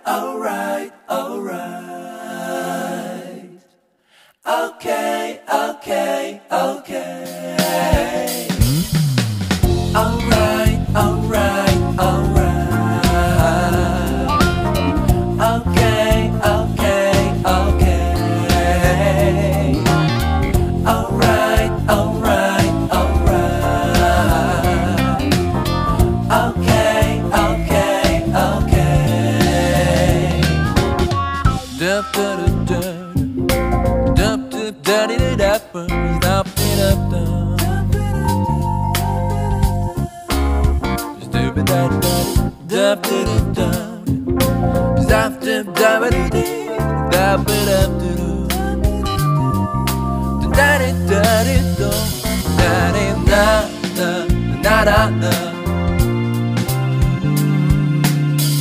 alright, alright, alright. Okay, okay, okay. Alright, alright, alright. Okay, okay, okay. Alright, alright, alright. Okay, okay, okay. Dup dup dup dup dup dup dup dup dup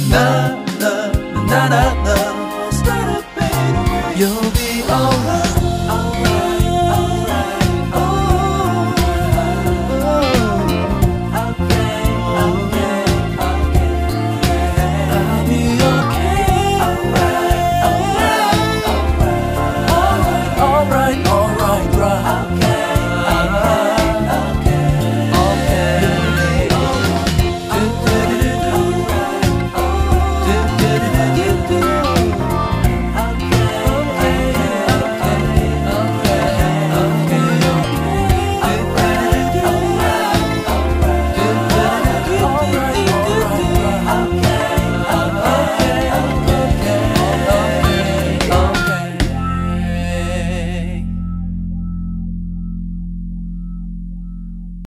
na na na na